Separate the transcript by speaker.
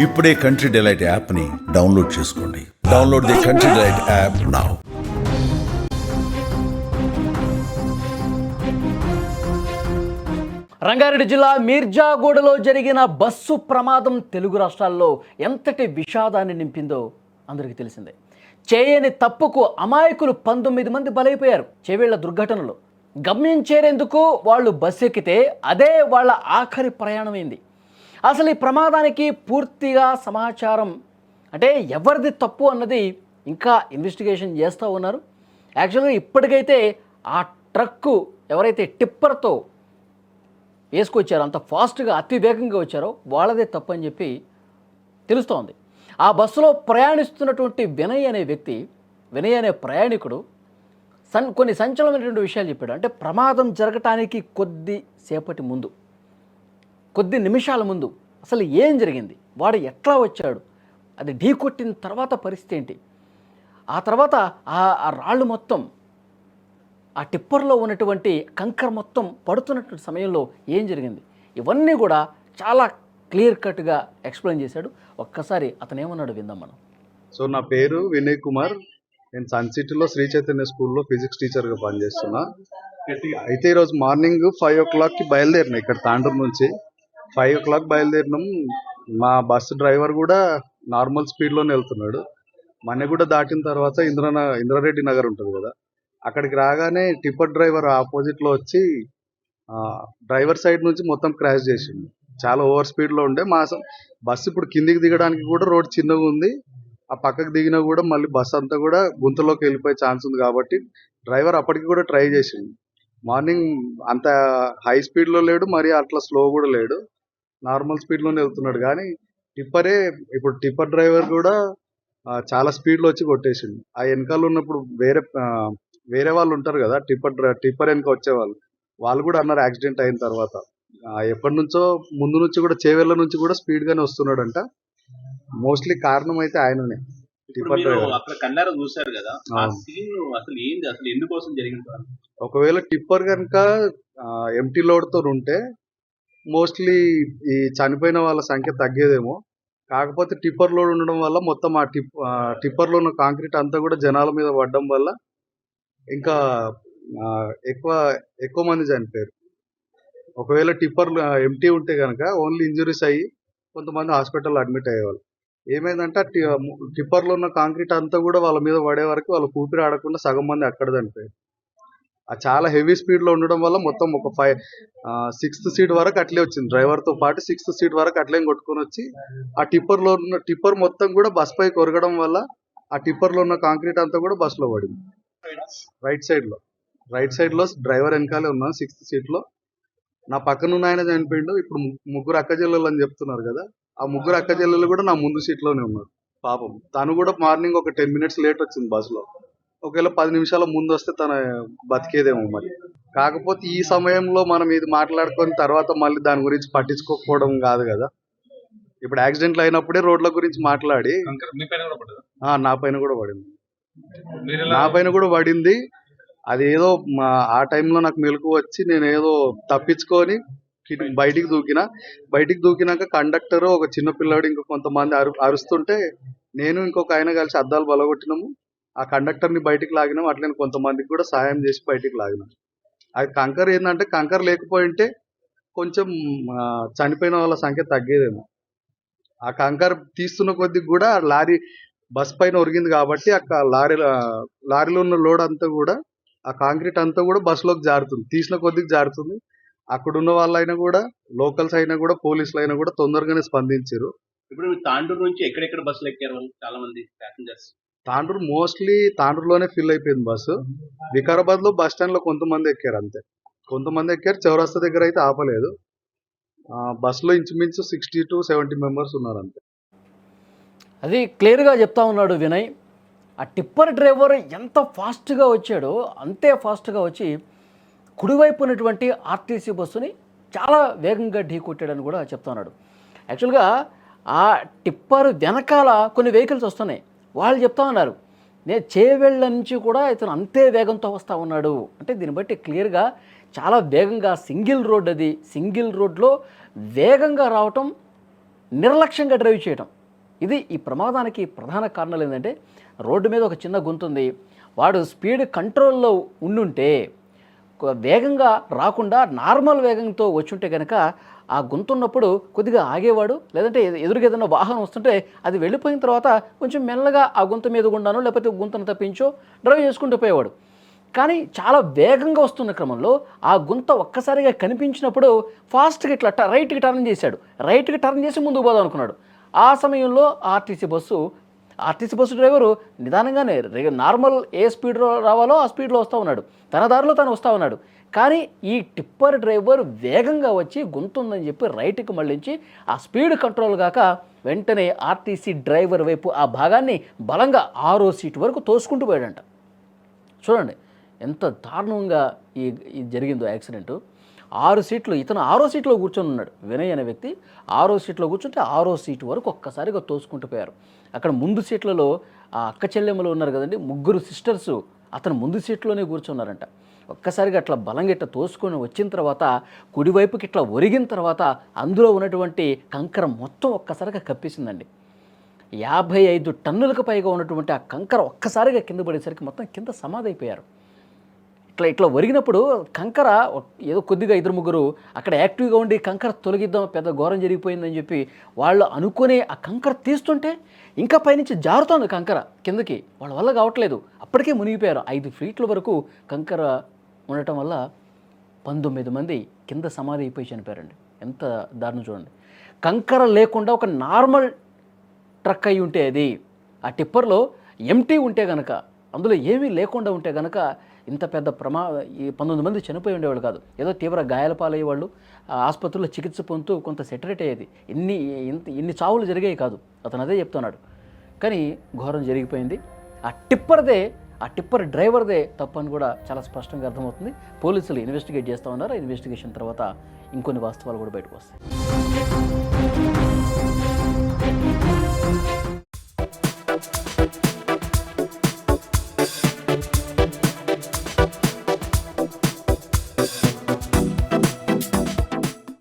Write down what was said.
Speaker 1: ఇప్పుడే country delight యాప్ని download చేసుకోండి. Download the country delight app now.
Speaker 2: Rangareddy జిల్లా మీర్జాగూడలో జరిగిన బస్సు ప్రమాదం తెలుగు రాష్ట్రాల్లో ఎంతటి విషాదాన్ని నింపిందో అందరికీ తెలిసిందే. చేయని తప్పుకు అమాయకులు 19 మంది బలైపోయారు. చేవేళ్ల దుర్ఘటనలో గమ్యం చేరేందుకు వాళ్ళు బస్సు ఎక్కితే అదే వాళ్ళ ఆఖరి ప్రయాణమైంది. అసలు ఈ ప్రమాదానికి పూర్తిగా సమాచారం అంటే ఎవరిది తప్పు అన్నది ఇంకా ఇన్వెస్టిగేషన్ చేస్తూ ఉన్నారు. యాక్చువల్గా ఇప్పటికైతే ఆ ట్రక్కు ఎవరైతే టిప్పర్తో వేసుకొచ్చారో, అంత ఫాస్ట్గా అతి వేగంగా వచ్చారో వాళ్ళదే తప్పు అని చెప్పి తెలుస్తోంది. ఆ బస్సులో ప్రయాణిస్తున్నటువంటి వినయ్ అనే ప్రయాణికుడు కొన్ని సంచలనమైనటువంటి విషయాలు చెప్పాడు. అంటే ప్రమాదం జరగటానికి కొద్ది నిమిషాల ముందు అసలు ఏం జరిగింది, వాడు ఎట్లా వచ్చాడు, అది ఢీ కొట్టిన తర్వాత పరిస్థితి ఏంటి, ఆ తర్వాత ఆ రాళ్ళు మొత్తం ఆ టిప్పర్లో ఉన్నటువంటి కంకర మొత్తం పడుతున్నటువంటి సమయంలో ఏం జరిగింది, ఇవన్నీ కూడా చాలా క్లియర్ కట్గా ఎక్స్ప్లెయిన్ చేశాడు. ఒక్కసారి అతను ఏమన్నాడు విందాం మనం.
Speaker 3: సో నా పేరు వినయ్ కుమార్. నేను సన్ సిటీలో శ్రీ చైతన్య స్కూల్లో ఫిజిక్స్ టీచర్గా పనిచేస్తున్నా. అయితే ఈరోజు మార్నింగ్ 5 o'clockకి బయలుదేరినా. ఇక్కడ తాండూరు నుంచి 5 o'clock బయలుదేరినాం. మా బస్సు డ్రైవర్ కూడా నార్మల్ స్పీడ్లోనే వెళ్తున్నాడు. మన్నెగూడ దాటిన తర్వాత ఇంద్రారెడ్డి నగర్ ఉంటుంది కదా, అక్కడికి రాగానే టిప్పర్ డ్రైవర్ ఆపోజిట్లో వచ్చి డ్రైవర్ సైడ్ నుంచి మొత్తం క్రాష్ చేసిండు. చాలా ఓవర్ స్పీడ్లో ఉండే. బస్సు ఇప్పుడు కిందికి దిగడానికి కూడా రోడ్ చిన్నగా ఉంది. ఆ పక్కకు దిగినా కూడా మళ్ళీ బస్సు అంతా కూడా గుంతలోకి వెళ్ళిపోయే ఛాన్స్ ఉంది కాబట్టి డ్రైవర్ అప్పటికి కూడా ట్రై చేసిండు. మార్నింగ్ అంత హై స్పీడ్లో లేడు, మరి అట్లా స్లో కూడా లేడు, నార్మల్ స్పీడ్లోనే వెళ్తున్నాడు. కానీ టిప్పర్ డ్రైవర్ కూడా చాలా స్పీడ్లో వచ్చి కొట్టేసిండు. ఆ వెనకాల ఉన్నప్పుడు వేరే వాళ్ళు ఉంటారు కదా, టిప్పర్ వెనక వచ్చేవాళ్ళు, వాళ్ళు కూడా అన్నారు యాక్సిడెంట్ అయిన తర్వాత ఎప్పటి నుంచో ముందు నుంచి కూడా చేవేళ్ళ నుంచి కూడా స్పీడ్గానే వస్తున్నాడంట. మోస్ట్లీ కారణం అయితే ఆయననే, టిప్పర్ డ్రైవర్.
Speaker 4: చూసారు కదా, అసలు ఏంది, అసలు ఎందుకోసం జరిగింది?
Speaker 3: ఒకవేళ టిప్పర్ కనుక ఎంటీ లోడ్తో ఉంటే మోస్ట్లీ ఈ చనిపోయిన వాళ్ళ సంఖ్య తగ్గేదేమో. కాకపోతే టిప్పర్ లోడ్ ఉండడం వల్ల మొత్తం టిప్పర్లో ఉన్న కాంక్రీట్ అంతా కూడా జనాల మీద పడడం వల్ల ఇంకా ఎక్కువ మంది చనిపోయారు. ఒకవేళ టిప్పర్ ఎంటీ ఉంటే కనుక ఓన్లీ ఇంజురీస్ అయ్యి కొంతమంది హాస్పిటల్లో అడ్మిట్ అయ్యేవాళ్ళు. ఏమైందంటే టిప్పర్లో ఉన్న కాంక్రీట్ అంతా కూడా వాళ్ళ మీద పడే వరకు వాళ్ళ ఊపిరి ఆడకుండా సగం మంది అక్కడ చనిపోయారు. చాలా హెవీ స్పీడ్లో ఉండడం వల్ల మొత్తం ఒక 6th సీట్ వరకు అట్లే వచ్చింది. డ్రైవర్తో పాటు 6th సీట్ వరకు అట్లే కొట్టుకొని వచ్చి ఆ టిప్పర్ మొత్తం కూడా బస్ పై కొరగడం వల్ల ఆ టిప్పర్లో ఉన్న కాంక్రీట్ అంతా కూడా బస్సులో పడింది. రైట్ సైడ్లో డ్రైవర్ వెనకాలే ఉన్నాను 6th సీట్లో. నా పక్కన ఆయన చనిపోయిండు. ఇప్పుడు ముగ్గురు అక్క చెల్లెలు అని చెప్తున్నారు కదా, ఆ ముగ్గురు అక్క చెల్లెలు కూడా నా ముందు సీట్లోనే ఉన్నారు. పాపం తను కూడా మార్నింగ్ ఒక 10 minutes లేట్ వచ్చింది బస్సులో. ఒకవేళ 10 నిమిషాల ముందు వస్తే తన బతికేదేమో మరి. కాకపోతే ఈ సమయంలో మనం ఇది మాట్లాడుకొని తర్వాత మళ్ళీ దాని గురించి పట్టించుకోకపోవడం కాదు కదా. ఇప్పుడు యాక్సిడెంట్లు అయినప్పుడే రోడ్ల గురించి మాట్లాడి నా పైన కూడా పడింది. అదేదో ఆ టైంలో నాకు మెలకు వచ్చి నేను ఏదో తప్పించుకొని బయటికి దూకినాక కండక్టర్, ఒక చిన్న పిల్లాడు, ఇంకా కొంతమంది అరుస్తుంటే నేను ఇంకొక ఆయన కలిసి అద్దాలు బలగొట్టినాము. ఆ కండక్టర్ని బయటికి లాగినాం. అట్లనే కొంతమందికి కూడా సాయం చేసి బయటికి లాగినాం. అది కంకర్ ఏంటంటే కంకర్ లేకపోయింటే కొంచెం చనిపోయిన వాళ్ళ సంఖ్య తగ్గేదేమో. ఆ కంకర్ తీస్తున్న కొద్దికి కూడా లారీ బస్ పైన ఒరిగింది కాబట్టి ఆ లారీలో ఉన్న లోడ్ అంతా కూడా ఆ కాంక్రీట్ అంతా కూడా బస్సులోకి జారుతుంది, తీసిన కొద్దికి జారుతుంది. అక్కడున్న వాళ్ళైనా కూడా, లోకల్స్ అయినా కూడా, పోలీసులు అయినా కూడా తొందరగానే స్పందించారు.
Speaker 4: ఇప్పుడు తాండూరు నుంచి ఎక్కడెక్కడ బస్సులు ఎక్కారు చాలా మంది ప్యాసింజర్స్?
Speaker 3: తాండూరులోనే ఫిల్ అయిపోయింది బస్సు. వికారాబాద్ లో బస్ స్టాండ్ లో కొంతమంది ఎక్కారు, అంతే. కొంతమంది ఎక్కారు. చౌరస్తా దగ్గర అయితే ఆపలేదు. బస్సులో ఇంచుమించు 60 to 70 members ఉన్నారు, అంతే.
Speaker 2: అది క్లియర్గా చెప్తా ఉన్నాడు వినయ్. ఆ టిప్పర్ డ్రైవర్ ఎంత ఫాస్ట్గా వచ్చాడో అంతే ఫాస్ట్గా వచ్చి కుడివైపు ఉన్నటువంటి ఆర్టీసీ బస్సుని చాలా వేగంగా ఢీ కొట్టాడని కూడా చెప్తా ఉన్నాడు. యాక్చువల్గా ఆ టిప్పర్ వెనకాల కొన్ని వెహికల్స్ వస్తున్నాయి. వాళ్ళు చెప్తా ఉన్నారు నేను చేవేళ్ళ నుంచి కూడా ఇతను అంతే వేగంతో వస్తూ ఉన్నాడు. అంటే దీన్ని బట్టి క్లియర్గా చాలా వేగంగా సింగిల్ రోడ్, అది సింగిల్ రోడ్లో వేగంగా రావటం నిర్లక్ష్యంగా డ్రైవ్ చేయడం. ఇది ఈ ప్రమాదానికి ప్రధాన కారణాలు ఏంటంటే, రోడ్డు మీద ఒక చిన్న గుంతుంది, వాడు స్పీడ్ కంట్రోల్లో ఉండుంటే వేగంగా రాకుండా నార్మల్ వేగంతో వచ్చుంటే కనుక ఆ గుంతున్నప్పుడు కొద్దిగా ఆగేవాడు, లేదంటే ఎదురుగా ఏదైనా వాహనం వస్తుంటే అది వెళ్ళిపోయిన తర్వాత కొంచెం మెల్లగా ఆ గుంత మీద గుండానో లేకపోతే గుంతను తప్పించో డ్రైవ్ చేసుకుంటూ పోయేవాడు. కానీ చాలా వేగంగా వస్తున్న క్రమంలో ఆ గుంత ఒక్కసారిగా కనిపించినప్పుడు ఫాస్ట్గా ఇట్లా రైట్కి టర్న్ చేశాడు. రైట్కి టర్న్ చేసి ముందుకు పోదాం అనుకున్నాడు. ఆ సమయంలో ఆర్టీసీ బస్సు డ్రైవరు నిదానంగానే నార్మల్ ఏ స్పీడ్లో రావాలో ఆ స్పీడ్లో వస్తూ ఉన్నాడు, తన దారిలో తను వస్తూ ఉన్నాడు. కానీ ఈ టిప్పర్ డ్రైవర్ వేగంగా వచ్చి గుంతుందని చెప్పి రైట్కి మళ్ళించి ఆ స్పీడ్ కంట్రోల్ కాక వెంటనే ఆర్టీసీ డ్రైవర్ వైపు ఆ భాగాన్ని బలంగా 6వ సీటు వరకు తోసుకుంటూ పోయాడంట. చూడండి ఎంత దారుణంగా ఈ జరిగిందో యాక్సిడెంటు. 6 సీట్లు, ఇతను 6వ సీట్లో కూర్చొని ఉన్నాడు. వినయ్ అనే వ్యక్తి 6వ సీట్లో కూర్చుంటే 6వ సీటు వరకు ఒక్కసారిగా తోసుకుంటూ పోయారు. అక్కడ ముందు సీట్లలో ఆ అక్క చెల్లెమ్మలు ఉన్నారు కదండి, 3 సిస్టర్సు అతను ముందు సీట్లోనే కూర్చున్నారంట. ఒక్కసారిగా అట్లా బలంగా ఇట్లా తోసుకొని వచ్చిన తర్వాత కుడివైపుకి ఇట్లా ఒరిగిన తర్వాత అందులో ఉన్నటువంటి కంకర మొత్తం ఒక్కసారిగా కప్పేసిందండి. 55 టన్నులకు పైగా ఉన్నటువంటి ఆ కంకర ఒక్కసారిగా కింద పడేసరికి మొత్తం కింద సమాధి అయిపోయారు. ఇట్లా ఒరిగినప్పుడు కంకర ఏదో కొద్దిగా 2-3 అక్కడ యాక్టివ్గా ఉండి కంకర తొలగిద్దాం, పెద్ద ఘోరం జరిగిపోయిందని చెప్పి వాళ్ళు అనుకునే ఆ కంకర తీస్తుంటే ఇంకా పైనుంచి జారుతోంది కంకర కిందకి, వాళ్ళ వల్ల కావట్లేదు. అప్పటికే మునిగిపోయారు. 5 ఫీట్ల వరకు కంకర ఉండటం వల్ల 19 మంది కింద సమాధి అయిపోయి చనిపోయారండి. ఎంత దారుణం చూడండి. కంకర లేకుండా ఒక నార్మల్ ట్రక్ అయి ఉంటే, అది ఆ టిప్పర్లో ఎంటీ ఉంటే కనుక, అందులో ఏమీ లేకుండా ఉంటే కనుక ఇంత పెద్ద ఈ 19 మంది చనిపోయి ఉండేవాళ్ళు కాదు. ఏదో తీవ్ర గాయాల పాలయ్యేవాళ్ళు, ఆసుపత్రిలో చికిత్స పొందుతూ కొంత సెటరేట్ అయ్యేది. ఇన్ని చావులు జరిగాయి కాదు, అతను అదే చెప్తున్నాడు. కానీ ఘోరం జరిగిపోయింది. ఆ టిప్పర్ డ్రైవర్దే తప్పని కూడా చాలా స్పష్టంగా అర్థమవుతుంది. పోలీసులు ఇన్వెస్టిగేట్ చేస్తూ ఉన్నారు. ఇన్వెస్టిగేషన్ తర్వాత ఇంకొన్ని వాస్తవాలు కూడా బయటకు వస్తాయి.